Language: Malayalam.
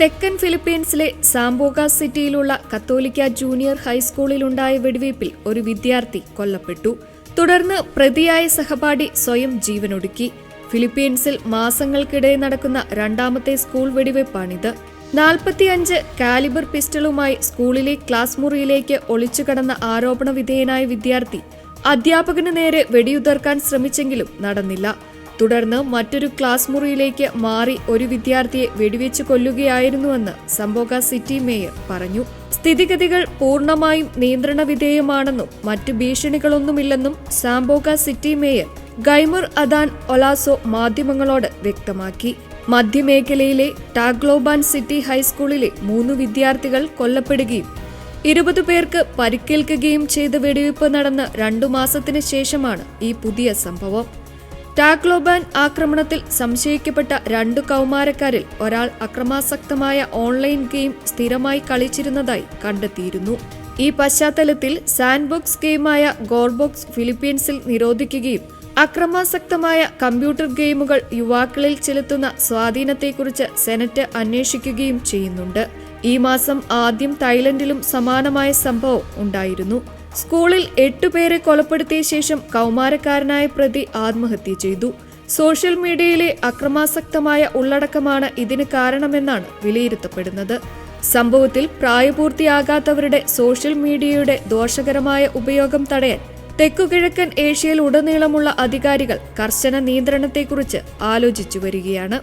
തെക്കൻ ഫിലിപ്പീൻസിലെ സാംബോഗ സിറ്റിയിലുള്ള കത്തോലിക്ക ജൂനിയർ ഹൈസ്കൂളിലുണ്ടായ വെടിവയ്പിൽ ഒരു വിദ്യാർത്ഥി കൊല്ലപ്പെട്ടു. തുടർന്ന് പ്രതിയായ സഹപാഠി സ്വയം ജീവനൊടുക്കി. ഫിലിപ്പീൻസിൽ മാസങ്ങൾക്കിടെ നടക്കുന്ന രണ്ടാമത്തെ സ്കൂൾ വെടിവയ്പ്പാണിത്. 45 കാലിബർ പിസ്റ്റളുമായി സ്കൂളിലെ ക്ലാസ് മുറിയിലേക്ക് ഒളിച്ചുകടന്ന ആരോപണ വിധേയനായ വിദ്യാർത്ഥി അധ്യാപകന് നേരെ വെടിയുതിർക്കാൻ ശ്രമിച്ചെങ്കിലും നടന്നില്ല. തുടർന്ന് മറ്റൊരു ക്ലാസ് മുറിയിലേക്ക് മാറി ഒരു വിദ്യാർത്ഥിയെ വെടിവെച്ച് കൊല്ലുകയായിരുന്നുവെന്ന് സംബോഗ സിറ്റി മേയർ പറഞ്ഞു. സ്ഥിതിഗതികൾ പൂർണ്ണമായും നിയന്ത്രണ വിധേയമാണെന്നും മറ്റ് ഭീഷണികളൊന്നുമില്ലെന്നും Zamboanga city mayor Khymer Adan Olaso മാധ്യമങ്ങളോട് വ്യക്തമാക്കി. മധ്യമേഖലയിലെ ടാഗ്ലോബാൻ സിറ്റി ഹൈസ്കൂളിലെ 3 വിദ്യാർത്ഥികൾ കൊല്ലപ്പെടുകയും 20 പേർക്ക് പരിക്കേൽക്കുകയും ചെയ്ത വെടിവയ്പ് നടന്ന് 2 മാസത്തിന് ശേഷമാണ് ഈ പുതിയ സംഭവം. ടാഗ്ലോബാൻ ആക്രമണത്തിൽ സംശയിക്കപ്പെട്ട 2 കൗമാരക്കാരിൽ ഒരാൾ അക്രമാസക്തമായ ഓൺലൈൻ ഗെയിം സ്ഥിരമായി കളിച്ചിരുന്നതായി കണ്ടെത്തിയിരുന്നു. ഈ പശ്ചാത്തലത്തിൽ സാൻഡ്ബോക്സ് ഗെയിമായ ഗോർബോക്സ് ഫിലിപ്പീൻസിൽ നിരോധിക്കുകയും അക്രമാസക്തമായ കമ്പ്യൂട്ടർ ഗെയിമുകൾ യുവാക്കളിൽ ചെലുത്തുന്ന സ്വാധീനത്തെക്കുറിച്ച് സെനറ്റ് അന്വേഷിക്കുകയും ചെയ്യുന്നുണ്ട്. ഈ മാസം ആദ്യം തായ്ലൻഡിലും സമാനമായ സംഭവം ഉണ്ടായിരുന്നു. സ്കൂളിൽ 8 പേരെ കൊലപ്പെടുത്തിയ ശേഷം കൗമാരക്കാരനായ പ്രതി ആത്മഹത്യ ചെയ്തു. സോഷ്യൽ മീഡിയയിലെ അക്രമാസക്തമായ ഉള്ളടക്കമാണ് ഇതിന് കാരണമെന്നാണ് വിലയിരുത്തപ്പെടുന്നത്. സംഭവത്തിൽ പ്രായപൂർത്തിയാകാത്തവരുടെ സോഷ്യൽ മീഡിയയുടെ ദോഷകരമായ ഉപയോഗം തടയാൻ തെക്കുകിഴക്കൻ ഏഷ്യയിൽ ഉടനീളമുള്ള അധികാരികൾ കർശന നിയന്ത്രണത്തെക്കുറിച്ച് ആലോചിച്ചു വരികയാണ്.